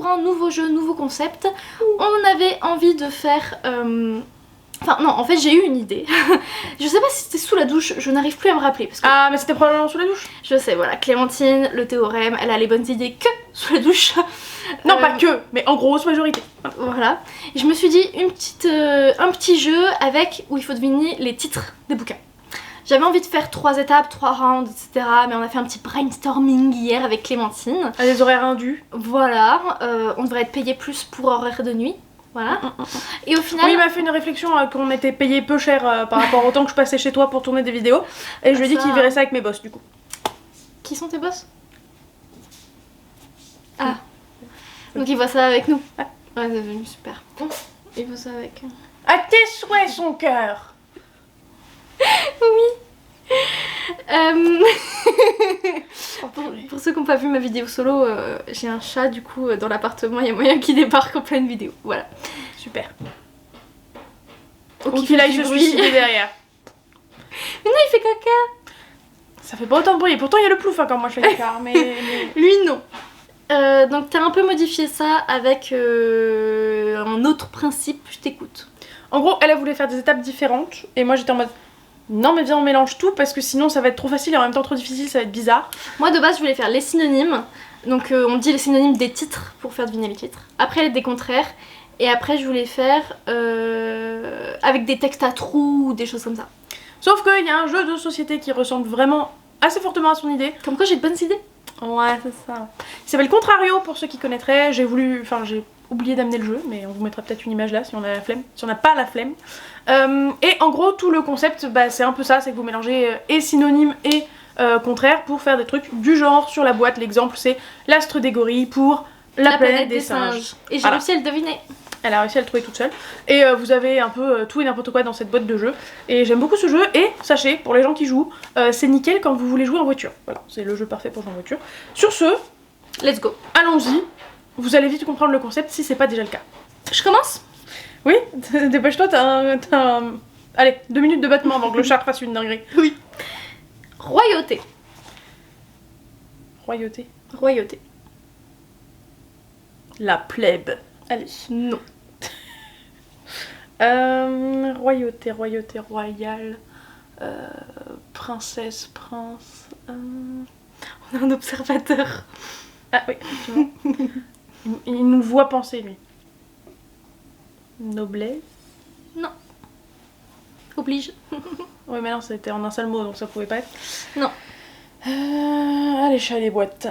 an, nouveau jeu, nouveau concept. On avait envie de faire... Enfin non, en fait j'ai eu une idée. Je sais pas si c'était sous la douche, je n'arrive plus à me rappeler. Parce que... Ah mais c'était probablement sous la douche. Je sais, voilà, Clémentine, le théorème, elle a les bonnes idées que sous la douche. Non pas que, mais en grosse majorité. Voilà. Et je me suis dit un petit jeu avec où il faut deviner les titres des bouquins. J'avais envie de faire 3 étapes, 3 rounds, etc. Mais on a fait un petit brainstorming hier avec Clémentine. À des horaires indus. Voilà, on devrait être payé plus pour horaire de nuit. Voilà. Et au final... Oui, il m'a fait une réflexion qu'on était payé peu cher par rapport au temps que je passais chez toi pour tourner des vidéos. Et je lui ai dit qu'il verrait ça avec mes boss du coup. Qui sont tes boss? Ah. Donc il voit ça avec nous. Ouais, c'est devenu super. Il voit ça avec... À tes souhaits, son cœur. Oui. Pour ceux qui n'ont pas vu ma vidéo solo, j'ai un chat du coup dans l'appartement, il y a moyen qu'il débarque en pleine vidéo. Voilà. Super. Ou qu'il aille se suicider derrière. Mais non, il fait caca. Ça fait pas autant de bruit, pourtant il y a le plouf hein, quand moi je fais caca. Mais... Lui non. Donc t'as un peu modifié ça avec un autre principe, je t'écoute. En gros, elle a voulu faire des étapes différentes et moi j'étais en mode non mais viens on mélange tout parce que sinon ça va être trop facile et en même temps trop difficile, ça va être bizarre. Moi de base je voulais faire les synonymes, donc on dit les synonymes des titres pour faire deviner les titres. Après des contraires et après je voulais faire avec des textes à trous ou des choses comme ça. Sauf qu'il y a un jeu de société qui ressemble vraiment assez fortement à son idée. Comme quoi j'ai de bonnes idées. Ouais c'est ça. Il s'appelle Contrario pour ceux qui connaîtraient, j'ai oublié d'amener le jeu, mais on vous mettra peut-être une image là si on a la flemme, si on n'a pas la flemme. Et en gros, tout le concept, bah, c'est un peu ça, c'est que vous mélangez et synonymes et contraires pour faire des trucs du genre sur la boîte. L'exemple, c'est l'astre des gorilles pour la planète des singes. Et j'ai réussi à le deviner. Elle a réussi à le trouver toute seule. Et vous avez un peu tout et n'importe quoi dans cette boîte de jeu. Et j'aime beaucoup ce jeu. Et sachez, pour les gens qui jouent, c'est nickel quand vous voulez jouer en voiture. Voilà, c'est le jeu parfait pour jouer en voiture. Sur ce, let's go. Allons-y. Vous allez vite comprendre le concept si c'est pas déjà le cas. Je commence? Oui, dépêche-toi, t'as un... Allez, 2 minutes de battement avant que le chat fasse une dinguerie. Oui. Royauté. Royauté. Royauté. La plèbe. Allez. Non. Royauté, royauté royale. Princesse, prince. On a un observateur. Ah oui, effectivement. Il nous voit penser, lui. Noblesse. Non. Oblige. Oui, mais non, c'était en un seul mot, donc ça pouvait pas être. Non. Allez, chat, les boîtes.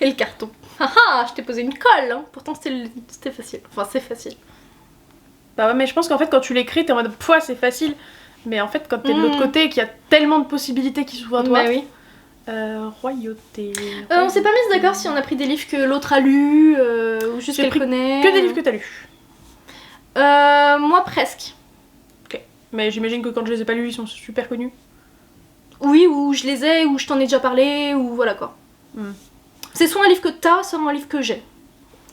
Et le carton. Haha, je t'ai posé une colle, hein. Pourtant c'était facile. Enfin, c'est facile. Bah ouais, mais je pense qu'en fait, quand tu l'écris, t'es en mode poids, c'est facile. Mais en fait, quand t'es de l'autre côté et qu'il y a tellement de possibilités qui s'ouvrent à toi. Bah oui. Royauté. On s'est pas mis d'accord si on a pris des livres que l'autre a lus ou juste qu'elle connaît. Que des livres que t'as lus. Moi presque. Ok. Mais j'imagine que quand je les ai pas lus, ils sont super connus. Oui, ou je les ai, ou je t'en ai déjà parlé, ou voilà quoi. C'est soit un livre que t'as, soit un livre que j'ai.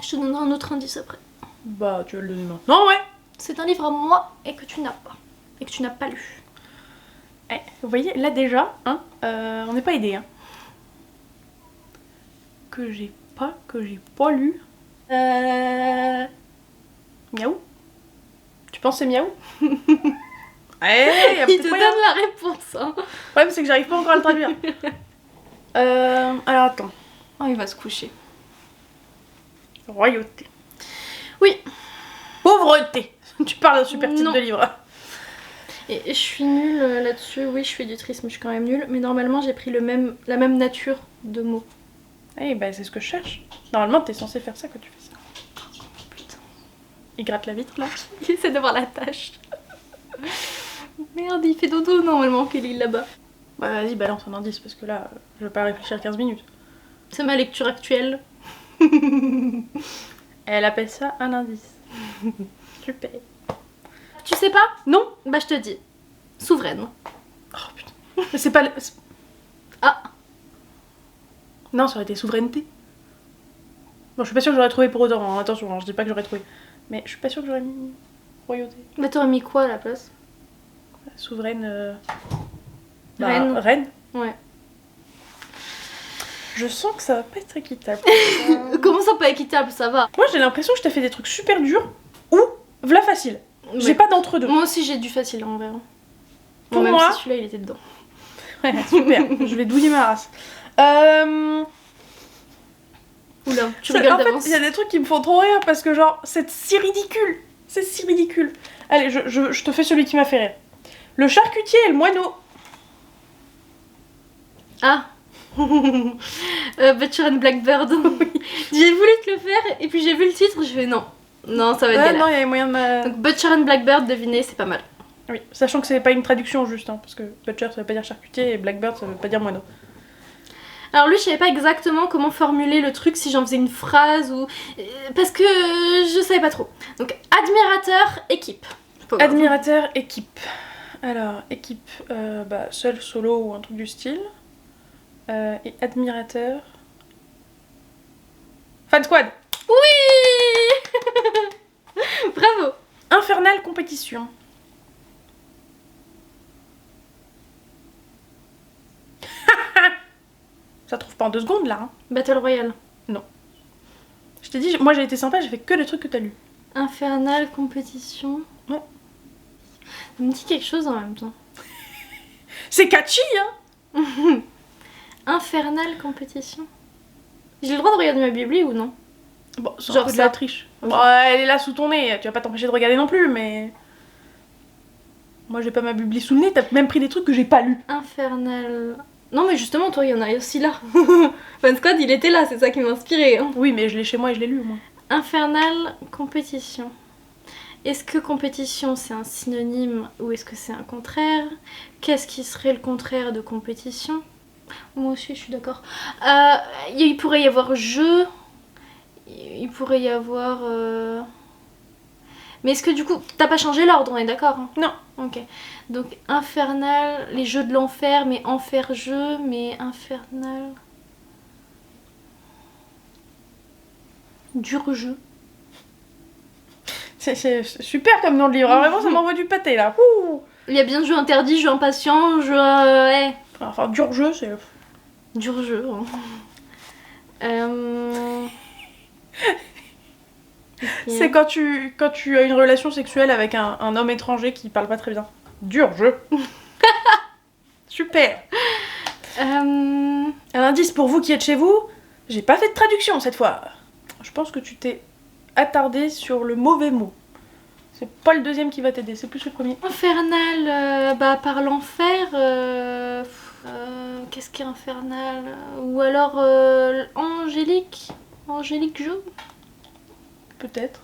Je te donnerai un autre indice après. Bah, tu vas le donner maintenant, ouais. C'est un livre à moi et que tu n'as pas. Et que tu n'as pas lu. Eh, vous voyez, là déjà, hein, on n'est pas aidé, hein. Que j'ai pas lu. Miaou. Tu penses c'est miaou? Il te donne la réponse, hein. Ouais, mais c'est que j'arrive pas encore à le traduire. Alors attends. Oh, il va se coucher. Royauté. Oui. Pauvreté. Tu parles d'un super titre de livre. Et je suis nulle là-dessus. Oui, je fais du trisme, je suis quand même nulle. Mais normalement, j'ai pris la même nature de mots. Eh bah, c'est ce que je cherche. Normalement, t'es censé faire ça quand tu fais ça. Putain. Il gratte la vitre là. Il essaie de voir la tâche. Merde, il fait dodo normalement qu'il est là-bas. Bah vas-y, balance un indice parce que là, je vais pas réfléchir 15 minutes. C'est ma lecture actuelle. Elle appelle ça un indice. Super. Tu sais pas? Non. Bah je te dis. Souveraine. Oh putain. Mais c'est pas... Ah. Non, ça aurait été souveraineté. Bon, je suis pas sûre que j'aurais trouvé pour autant, hein. Attention, hein, je dis pas que j'aurais trouvé. Mais je suis pas sûre que j'aurais mis royauté. Bah t'aurais mis quoi à la place? Souveraine... Reine. Reine. Ouais. Je sens que ça va pas être équitable. Comment ça pas équitable, ça va. Moi j'ai l'impression que je t'ai fait des trucs super durs ou v'là facile. J'ai Ouais. pas d'entre-deux. Moi aussi j'ai du facile en vrai. Pour Même moi- si celui-là il était dedans. Ouais, super, je vais douiller ma race. Oula, tu En rigoles fait, d'avance. il y a des trucs qui me font trop rire parce que genre, c'est si ridicule. C'est si ridicule. Allez, je te fais celui qui m'a fait rire. Le charcutier et le moineau. Ah Butcher and Blackbird. J'ai voulu te le faire et puis j'ai vu le titre, je fais non. Non, ça va être galère. Non, il y avait moyen de ma... Donc Butcher and Blackbird, devinez, c'est pas mal. Oui, sachant que c'est pas une traduction juste, hein, parce que butcher ça veut pas dire charcutier et blackbird ça veut pas dire moineau. Alors lui, je savais pas exactement comment formuler le truc, si j'en faisais une phrase ou... Parce que je savais pas trop. Donc admirateur, équipe. Pas grave. Admirateur, équipe. Alors, équipe, seul, solo ou un truc du style. Et admirateur... Fan squad. Oui Bravo. Infernal compétition. Ça trouve pas en 2 secondes là. Hein. Battle Royale. Je t'ai dit, moi j'ai été sympa, j'ai fait que les trucs que t'as lus. Infernal compétition. Ouais. Ça me dit quelque chose en même temps. C'est catchy hein. Infernal compétition. J'ai le droit de regarder ma bibli ou non? Bon, c'est Genre un peu de ça. la triche. Ok. Bon, elle est là sous ton nez, tu vas pas t'empêcher de regarder non plus, mais... Moi j'ai pas ma bibli sous le nez, t'as même pris des trucs que j'ai pas lus. Infernal... Non mais justement, toi, il y en a aussi là. Fan Squad, il était là, c'est ça qui m'a inspiré. Hein. Oui, mais je l'ai chez moi et je l'ai lu, moi. Infernal compétition. Est-ce que compétition c'est un synonyme ou est-ce que c'est un contraire? Qu'est-ce qui serait le contraire de compétition? Moi aussi je suis d'accord. Il pourrait y avoir jeu. Il pourrait y avoir... Mais est-ce que du coup... T'as pas changé l'ordre, on est d'accord hein? Non. Ok. Donc infernal, les jeux de l'enfer, mais enfer-jeu, mais infernal... Dur jeu. C'est super comme nom de livre, hein, vraiment ça m'envoie du pâté là. Ouh. Il y a bien jeu interdit, jeu impatient, jeu... ouais. Enfin, dur jeu, c'est... Dur jeu. Hein. C'est quand tu as une relation sexuelle avec un homme étranger qui parle pas très bien. Dur jeu. Super. Un indice pour vous qui êtes chez vous, j'ai pas fait de traduction cette fois. Je pense que tu t'es attardé sur le mauvais mot. C'est pas le deuxième qui va t'aider, c'est plus le premier. Infernal, par l'enfer... qu'est-ce qui est infernal? Ou alors angélique? Angélique jeu? Peut-être.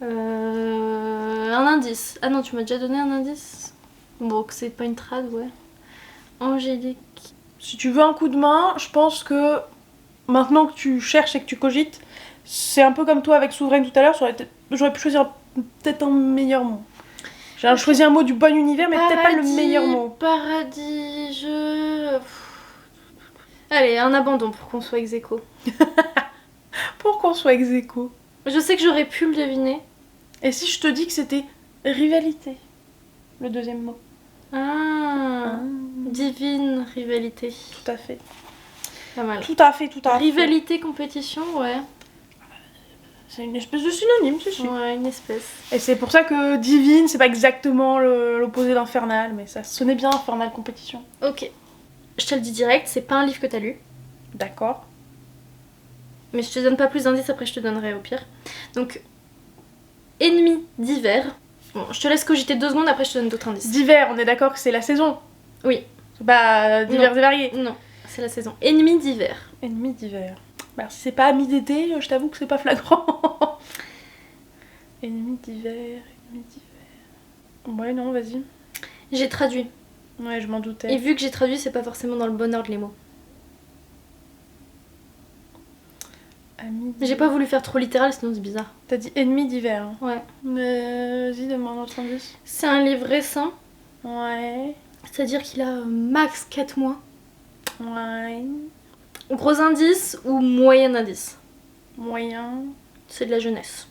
Un indice. Ah non, tu m'as déjà donné un indice? Bon, que c'est pas une trad, ouais. Angélique. Si tu veux un coup de main, je pense que maintenant que tu cherches et que tu cogites, c'est un peu comme toi avec souveraine tout à l'heure, j'aurais pu choisir peut-être un meilleur mot. J'ai choisi un mot du bon univers, mais peut-être pas le meilleur mot. Paradis, je... Allez, un abandon pour qu'on soit ex aequo. Pour qu'on soit ex aequo. Je sais que j'aurais pu le deviner. Et si je te dis que c'était rivalité, le deuxième mot? Divine rivalité. Tout à fait. Pas mal. Tout à fait, tout à fait. Rivalité, compétition, ouais. C'est une espèce de synonyme, c'est sûr. Ouais, une espèce. Et c'est pour ça que divine, c'est pas exactement l'opposé d'infernal, mais ça sonnait bien infernal compétition. Ok. Je te le dis direct, c'est pas un livre que t'as lu. D'accord. Mais je te donne pas plus d'indices, après je te donnerai au pire. Donc, Ennemis d'hiver. Bon, je te laisse cogiter 2 secondes, après je te donne d'autres indices. D'hiver, on est d'accord que c'est la saison. Oui. C'est pas divers et variés. Non, c'est la saison. Ennemis d'hiver. Ennemis d'hiver. Bah, si c'est pas amis d'été, je t'avoue que c'est pas flagrant. Ennemis d'hiver, ennemis d'hiver. Ouais, non, vas-y. J'ai traduit. Ouais, je m'en doutais. Et vu que j'ai traduit, c'est pas forcément dans le bon ordre les mots. Amis J'ai pas voulu faire trop littéral, sinon c'est bizarre. T'as dit ennemis d'hiver. Hein. Ouais. Vas-y, donne-moi un autre indice. C'est un livre récent, Ouais. c'est-à-dire qu'il a max 4 mois. Ouais. Gros indice ou moyen indice? Moyen. C'est de la jeunesse.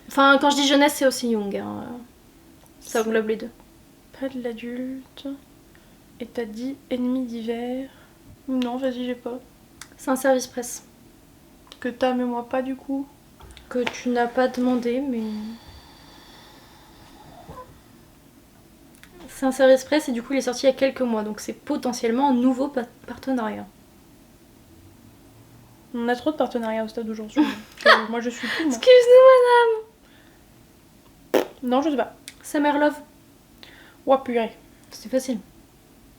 Enfin, quand je dis jeunesse, c'est aussi young. Hein. Ça englobe les deux. Pas de l'adulte. Et t'as dit ennemis d'hiver. Non, vas-y, j'ai pas. C'est un service presse. Que t'as, mais moi pas du coup. Que tu n'as pas demandé, mais... C'est un service presse et du coup il est sorti il y a quelques mois, donc c'est potentiellement un nouveau partenariat. On a trop de partenariats au stade d'aujourd'hui. Moi je suis plus moi. Excuse-nous madame. Non, je sais pas. Summer Love. Ouah, purée. C'était facile.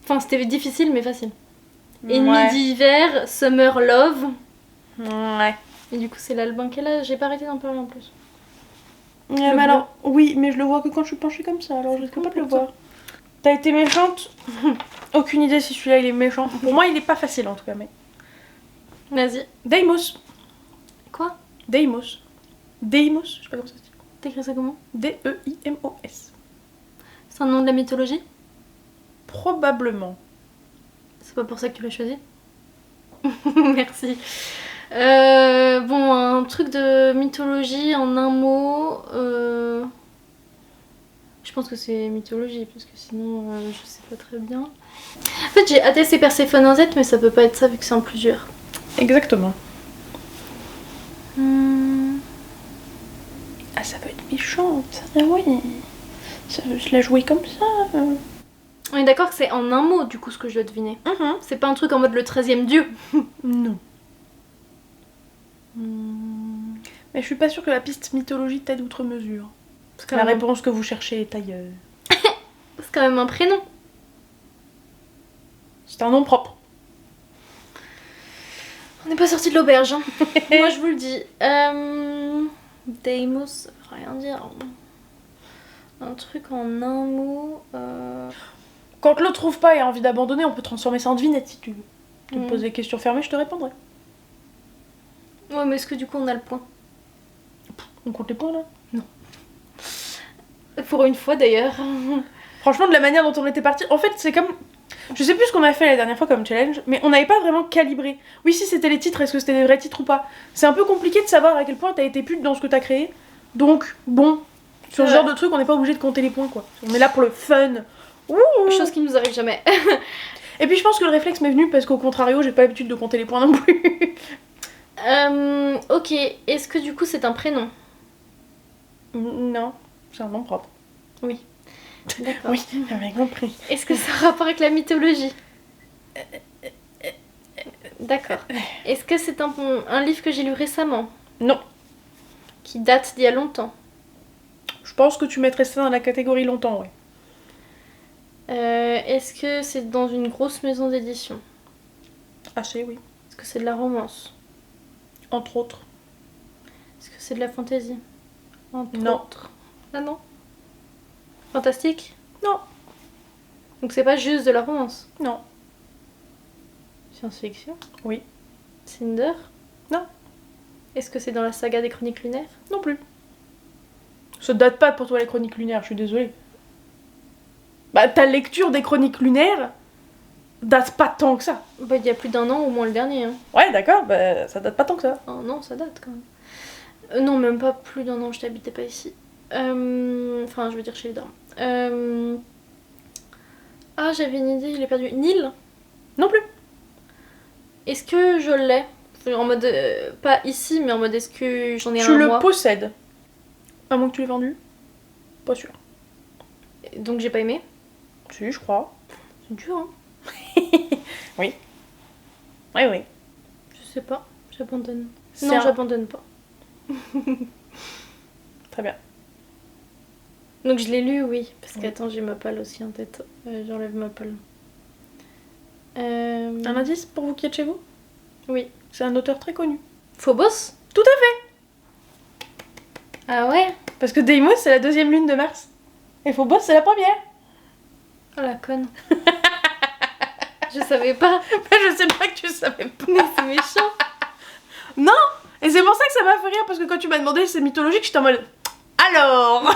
Enfin c'était difficile mais facile. Ouais. Ennemi d'hiver, Summer Love. Ouais. Et du coup c'est l'album qu'elle a, j'ai pas arrêté d'en parler en plus. Mais alors, oui, mais je le vois que quand je suis penchée comme ça, alors je risque pas de le voir. T'as été méchante. Aucune idée si celui-là il est méchant. Pour moi il est pas facile en tout cas, mais... Vas-y. Deimos. Quoi? Deimos. Deimos, je sais pas comment ça se dit. T'écris ça comment? D-E-I-M-O-S. C'est un nom de la mythologie? Probablement. C'est pas pour ça que tu l'as choisi? Merci. Bon, un truc de mythologie en un mot. Je pense que c'est mythologie, parce que sinon je sais pas très bien. En fait, j'ai Hadès et Perséphone en Z, mais ça peut pas être ça vu que c'est en plusieurs. Exactement. Ah, ça peut être méchante. Ah oui. Je l'ai joué comme ça. On est d'accord que c'est en un mot, du coup, ce que je dois deviner. C'est pas un truc en mode le 13e dieu. Non. Mais je suis pas sûre que la piste mythologie t'aide outre mesure. La réponse que vous cherchez est ailleurs. C'est quand même un prénom. C'est un nom propre. On n'est pas sorti de l'auberge. Hein. Moi, je vous le dis. Deimos, ça veut rien dire. Un truc en un mot. Quand l'autre trouve pas et a envie d'abandonner, on peut transformer ça en devinette si tu veux. Tu me poses des questions fermées, je te répondrai. Ouais, mais est-ce que du coup on a le point? On compte les points là? Non. Pour une fois d'ailleurs. Franchement, de la manière dont on était parti, en fait, c'est comme. Je sais plus ce qu'on a fait la dernière fois comme challenge, mais on n'avait pas vraiment calibré. Oui, si c'était les titres, est-ce que c'était des vrais titres ou pas? C'est un peu compliqué de savoir à quel point t'as été pute dans ce que t'as créé. Donc, bon, sur ce genre de truc, on n'est pas obligé de compter les points quoi. On est là pour le fun. Ouh. Chose qui nous arrive jamais. Et puis je pense que le réflexe m'est venu parce qu'au contrario, j'ai pas l'habitude de compter les points non plus. Ok, est-ce que du coup c'est un prénom? Non, c'est un nom propre. Oui. D'accord. Oui, j'avais compris. Est-ce que ça a rapport avec la mythologie? D'accord. Est-ce que c'est un livre que j'ai lu récemment? Non. Qui date d'il y a longtemps? Je pense que tu mettrais ça dans la catégorie longtemps, ouais. Est-ce que c'est dans une grosse maison d'édition? Assez, oui. Est-ce que c'est de la romance? Entre autres. Est-ce que c'est de la fantasy? Entre Non. autres. Ah non? Fantastique? Non. Donc c'est pas juste de la romance? Non. Science-fiction? Oui. Cinder? Non. Est-ce que c'est dans la saga des Chroniques lunaires? Non plus. Ça date pas pour toi les chroniques lunaires, je suis désolée. Bah ta lecture des chroniques lunaires date pas tant que ça. Bah il y a plus d'un an, au moins le dernier. Hein. Ouais d'accord, bah ça date pas tant que ça. Oh non, ça date quand même. Non, même pas plus d'un an, je t'habitais pas ici. Enfin, je veux dire chez les darons. Ah, j'avais une idée, je l'ai perdue. Nil? Non plus. Est-ce que je l'ai? En mode, pas ici, mais en mode est-ce que j'en ai un Tu le moi? possèdes. À moins que tu l'aies vendu? Pas sûr. Donc j'ai pas aimé? Si, je crois. C'est dur, hein? Oui. Oui, oui. Je sais pas, j'abandonne. C'est Non, un- j'abandonne pas. Très bien. Donc je l'ai lu, oui. Parce Oui. qu'attends, j'ai ma palle aussi en tête. J'enlève ma palle. Un indice pour vous qui êtes chez vous? Oui. C'est un auteur très connu. Phobos? Tout à fait. Ah ouais? Parce que Deimos c'est la deuxième lune de Mars. Et Phobos c'est la première. Oh la conne. Je savais pas. Je sais pas que tu savais pas. Mais c'est méchant. Non. Et c'est pour ça que ça m'a fait rire, parce que quand tu m'as demandé si c'est mythologique, j'étais en mode... Alors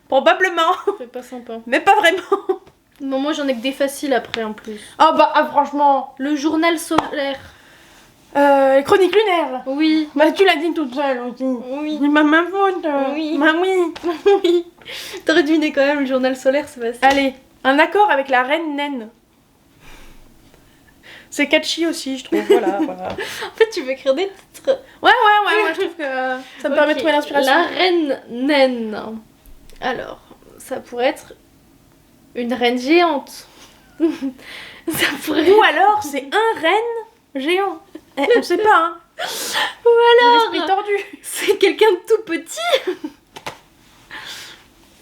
probablement. C'est pas sympa. Mais pas vraiment. Non, moi j'en ai que des faciles après en plus. Ah bah franchement. Le journal solaire. Chronique lunaire. Oui. Bah tu l'as dit toute seule aussi. Oui. C'est ma faute. Oui. Bah oui. Oui. T'aurais deviné quand même, le journal solaire, c'est facile. Allez, un accord avec la reine naine. C'est catchy aussi, je trouve. Voilà. En fait, tu veux écrire des titres. Ouais, moi je trouve que ça me permet de trouver l'inspiration. La reine naine. Alors, ça pourrait être une reine géante. Ça pourrait... Ou alors, c'est un renne géant. On sait pas, hein. Ou alors, L'esprit tordu. c'est quelqu'un de tout petit.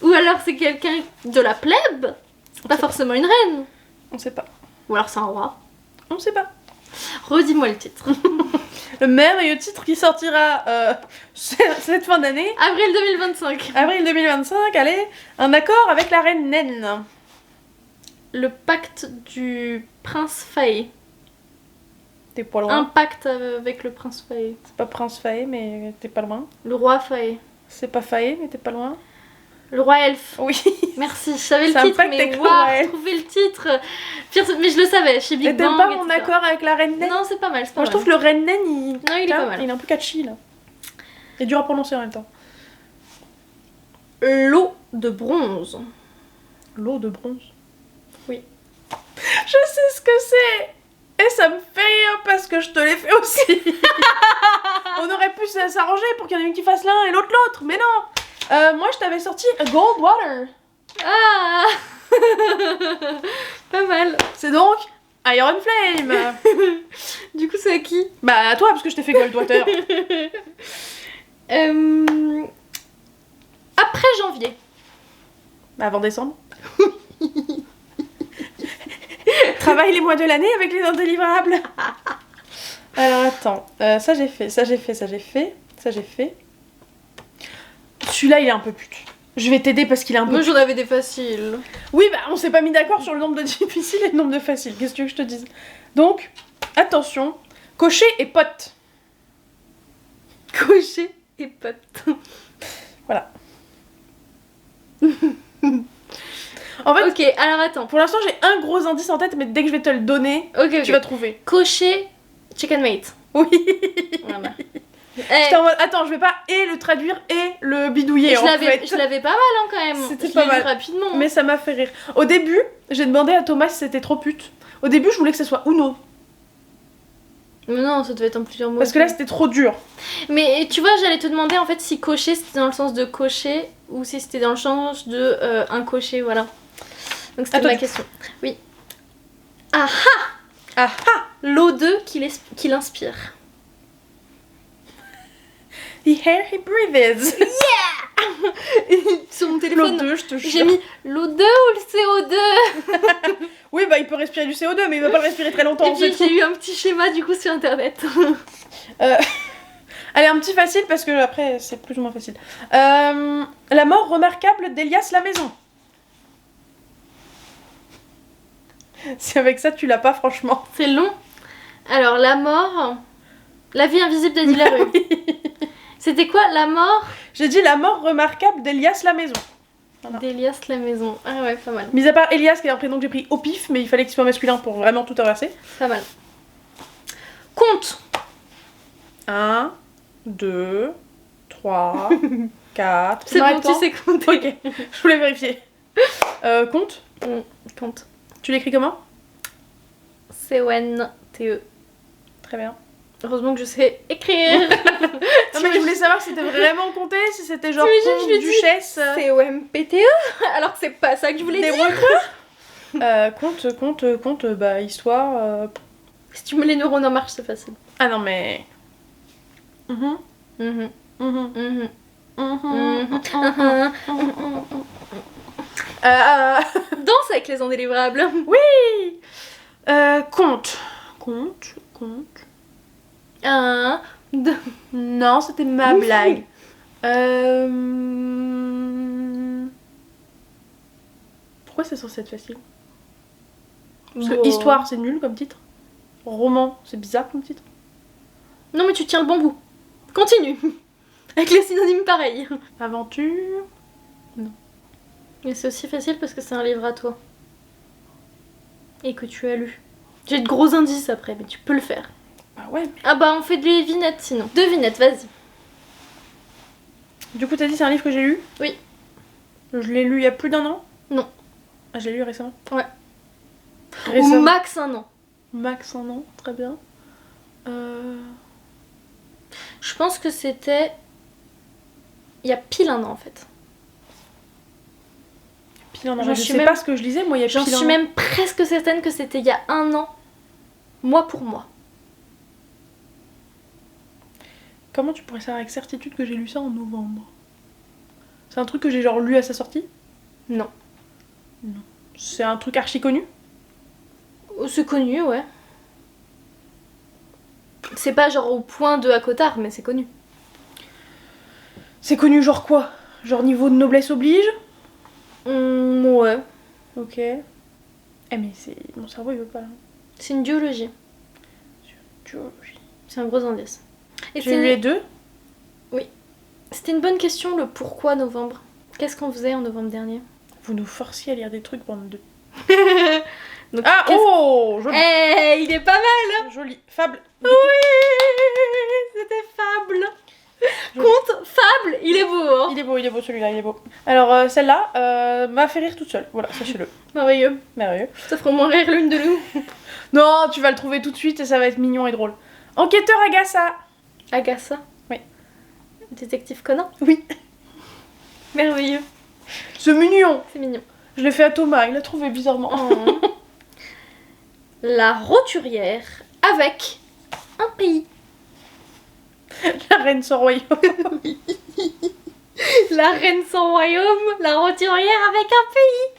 Ou alors, c'est quelqu'un de la plèbe. C'est pas forcément une reine. On sait pas. Ou alors, c'est un roi. On sait pas. Redis-moi le titre. Le merveilleux titre qui sortira cette fin d'année. Avril 2025. Avril 2025, allez. Un accord avec la reine naine. Le pacte du prince Faé. T'es pas loin. Un pacte avec le prince Faé. C'est pas Prince Faé, mais t'es pas loin. Le roi Faé. C'est pas Faé, mais t'es pas loin. Le roi elfe. Oui. Merci, je savais le C'est un titre, pacte mais avec le waouh, roi elfe. trouver le titre. Pire, mais je le savais, chez Big Et t'aimes Bang. pas mon etc. accord avec la reine naine? Non, c'est pas mal, c'est pas Moi je mal. trouve que le reine naine, il... Non, il est pas mal. Il est un peu catchy là. Il est dur à prononcer en même temps. L'eau de bronze. L'eau de bronze. Oui. Je sais ce que c'est. Et ça me fait rire parce que je te l'ai fait aussi. On aurait pu s'arranger pour qu'il y en ait une qui fasse l'un et l'autre l'autre, mais non. Moi je t'avais sorti a Gold Water. Ah. Pas mal. C'est donc Iron Flame. Du coup, c'est à qui? Bah à toi parce que je t'ai fait Gold Water. Après janvier. Bah avant décembre. Travaille les mois de l'année avec les indélivrables. Alors attends, ça j'ai fait. Celui-là il est un peu pute. Je vais t'aider parce qu'il est un peu Moi, pute. j'en avais des faciles. Oui, bah on s'est pas mis d'accord sur le nombre de difficiles et le nombre de faciles. Qu'est-ce que tu veux que je te dise? Donc, attention, cocher et pote. Cocher et pote. Voilà. En fait, Ok, alors attends. pour l'instant j'ai un gros indice en tête, mais dès que je vais te le donner, Ok, tu vas trouver. Cocher chicken mate. Oui. Voilà. J'étais en mode, attends, je vais pas et le traduire et le bidouiller en fait. Je l'avais pas mal hein, quand même. C'était Je pas l'ai mal. lu rapidement. Mais ça m'a fait rire. Au début, j'ai demandé à Thomas si c'était trop pute. Au début, je voulais que ce soit Uno. Mais non, ça devait être en plusieurs mots. Parce que là, c'était trop dur. Mais tu vois, j'allais te demander en fait si cocher c'était dans le sens de cocher ou si c'était dans le sens de un cocher, voilà. Donc c'était Attends, ma question. Oui. Ah ah. Ah ah. L'O2 qui l'inspire. The air he breathes. Sur mon téléphone, L'O2, je te jure. j'ai mis l'O2 ou le CO2. Oui, bah il peut respirer du CO2, mais il va pas le respirer très longtemps. Et puis c'est tout. j'ai eu un petit schéma du coup sur internet. Allez, un petit facile parce que après c'est plus ou moins facile. La mort remarquable d'Elias la maison. Si avec ça tu l'as pas, franchement. C'est long. Alors la mort, la vie invisible d'Eddie Larue. C'était quoi la mort J'ai dit la mort remarquable d'Elias la maison. Voilà. d'Elias la maison. Ah ouais, pas mal. Mis à part Elias, qui est un prénom que j'ai pris au pif, mais il fallait qu'il soit masculin pour vraiment tout inverser. Pas mal. Compte. 1, 2, 3, 4. C'est bon, tu sais compter. Ok, je voulais vérifier. Compte. Compte. Tu l'écris comment? C-O-N-T-E. Très bien. Heureusement que je sais écrire. Non mais je voulais savoir si c'était vraiment compté, si c'était genre T'imagines, compte, je lui dis duchesse. C-O-M-P-T-E. Alors que c'est pas ça que je voulais Des dire. compte, bah histoire. Si tu mets les neurones en marche, c'est facile. Ah non mais. Mhm. Mhm. Mhm. Mhm. Mhm. Mhm. Danse avec les indélivrables. Oui. Compte. Compte. 1, 2. Non, c'était ma blague. Pourquoi c'est censé être facile? Parce que histoire c'est nul comme titre. Roman c'est bizarre comme titre. Non mais tu tiens le bon bout. Continue. Avec les synonymes pareils. Aventure. Mais c'est aussi facile parce que c'est un livre à toi. Et que tu as lu. J'ai de gros indices après, mais tu peux le faire. Bah ouais. Ah bah on fait des vignettes sinon. 2 vignettes, vas-y. Du coup t'as dit c'est un livre que j'ai lu? Oui. Je l'ai lu il y a plus d'1 an? Non. Ah je l'ai lu récemment? Ouais. Récemment. Ou max 1 an. Max 1 an, très bien. Je pense que c'était... Il y a pile 1 an en fait. Pile 1 an, J'en je suis sais même- pas ce que je lisais, moi il y a J'en pile 1 suis an. même presque certaine que c'était il y a 1 an, mois pour mois. Comment tu pourrais savoir avec certitude que j'ai lu ça en novembre? C'est un truc que j'ai genre lu à sa sortie? Non. C'est un truc archi connu? C'est connu, ouais. C'est pas genre au point de à Cotard, mais c'est connu. C'est connu genre quoi? Genre niveau de noblesse oblige? Ouais. Ok. Eh mais c'est... Mon cerveau il veut pas. C'est une duologie. Duologie. C'est un gros indice. Et J'ai lu les deux. c'était une bonne question, le pourquoi novembre. Qu'est-ce qu'on faisait en novembre dernier? Vous nous forciez à lire des trucs bande de... Donc, Ah qu'est-ce- oh joli. il est pas mal. Joli. Fable. Oui, c'était Fable. Joli. Conte, Fable, il est beau. Hein. Il est beau celui-là, il est beau. Alors celle-là m'a fait rire toute seule. Voilà, sachez-le. Merveilleux. Merveilleux. Ça fera au moins rire l'une de nous. Non, tu vas le trouver tout de suite et ça va être mignon et drôle. Enquêteur Agatha. Agatha. Oui. Détective Conan. Oui. Merveilleux. Ce mignon. C'est mignon. Je l'ai fait à Thomas, il l'a trouvé bizarrement. Oh. La roturière avec un pays. La reine sans royaume. La reine sans royaume, la roturière avec un pays.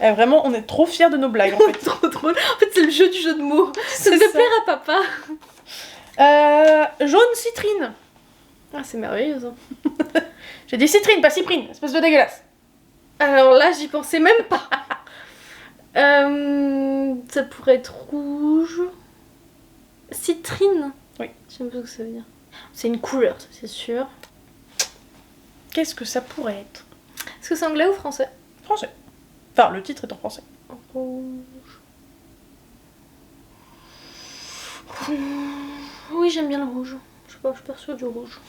Eh, vraiment, on est trop fiers de nos blagues en fait. Trop drôle. En fait, c'est le jeu du jeu de mots. Ça C'est devait ça. plaire à papa. Jaune citrine. Ah, c'est merveilleux ça. J'ai dit citrine, pas cyprine, espèce de dégueulasse. Alors là, j'y pensais même pas. Ça pourrait être rouge. Citrine. Oui. Je sais pas ce que ça veut dire. C'est une couleur, ça, c'est sûr. Qu'est-ce que ça pourrait être? Est-ce que c'est anglais ou français? Français. Enfin, le titre est en français. Rouge. Oui, j'aime bien le rouge. Je sais pas, je suis persuadée du rouge.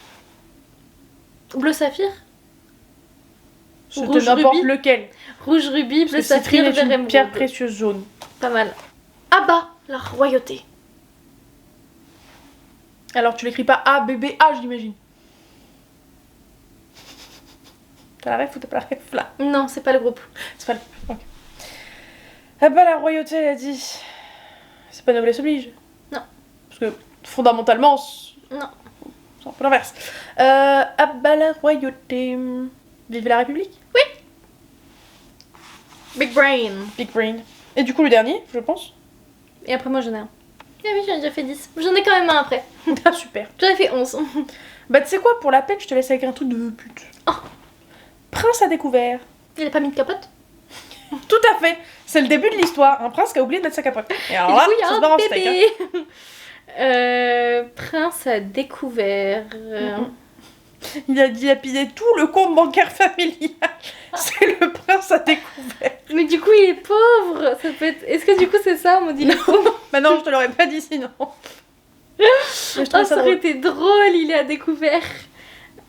Bleu saphir? C'était Rouge n'importe rubis. lequel. Rouge rubis, Parce bleu que citrine saphir, est vert une émeraude. pierre précieuse jaune. Pas mal. Ah bah, la royauté. Alors tu l'écris pas A, B, B, A, j'imagine. T'as la ref ou t'as pas la ref là? Non, c'est pas le groupe. C'est pas le... Ok. Ah bah la royauté, elle a dit... C'est pas noblesse oblige. Non. Parce que fondamentalement, Non. c'est un peu l'inverse. Ah bah la royauté... Vive la République. Big brain. Big brain. Et du coup le dernier, je pense. Et après, moi, j'en ai un. Ah oui, j'en ai déjà fait 10. J'en ai quand même un après. Ah super. J'en ai fait 11. Bah tu sais quoi, pour la peine, je te laisse avec un truc de pute. Oh. Prince à découvert. Il a pas mis de capote? Tout à fait. C'est le début de l'histoire. Un prince qui a oublié de mettre sa capote. Et alors Et là, du coup, il y ça a se barre un en steak. Hein. bébé. Prince a découvert. Il a dilapidé tout le compte bancaire familial. C'est le prince à découvert. Mais du coup, il est pauvre. Ça peut être... Est-ce que du coup, c'est ça? On me dit il est pauvre. Bah non, je te l'aurais pas dit sinon. Mais je Oh, trouve ça ça aurait drôle. été drôle, il est à découvert.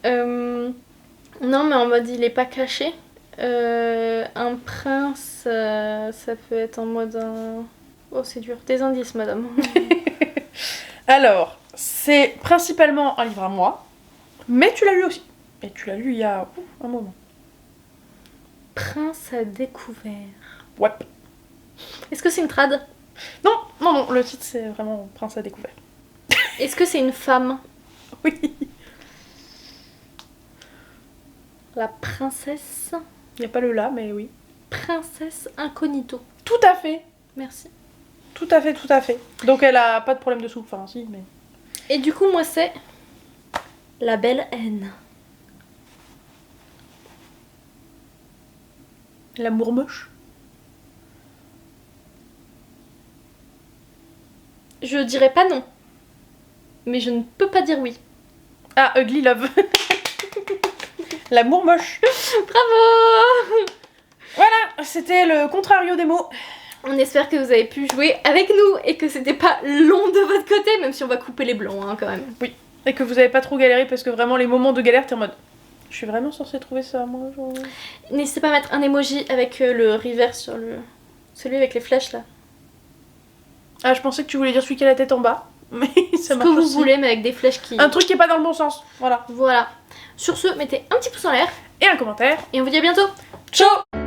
Non, mais en mode il est pas caché. Un prince, ça peut être en mode un... Oh, c'est dur. Des indices, madame. Alors, c'est principalement un livre à moi, mais tu l'as lu aussi. Et tu l'as lu il y a un moment. Prince à découvert. Ouais. Est-ce que c'est une trad? Non, non, non, le titre c'est vraiment Prince à découvert. Est-ce que c'est une femme? Oui. La princesse. Il n'y a pas le là, mais oui. Princesse incognito. Tout à fait. Merci. Tout à fait, tout à fait. Donc elle a pas de problème de souffle, enfin si, mais... Et du coup, moi, c'est La Belle Haine. L'amour moche. Je dirais pas non. Mais je ne peux pas dire oui. Ah, Ugly Love. L'amour moche. Bravo! Voilà, c'était le contrario des mots. On espère que vous avez pu jouer avec nous et que c'était pas long de votre côté, même si on va couper les blancs hein, quand même. Oui, et que vous avez pas trop galéré parce que vraiment les moments de galère, t'es en mode... Je suis vraiment censée trouver ça, moi, genre... N'hésitez pas à mettre un emoji avec le reverse sur le... Celui avec les flèches là. Ah, je pensais que tu voulais dire celui qui a la tête en bas. Mais ça Ce marche que vous aussi. voulez, mais avec des flèches qui... Un truc qui est pas dans le bon sens. Voilà. Voilà. Sur ce, mettez un petit pouce en l'air Et un commentaire. et on vous dit à bientôt. Ciao!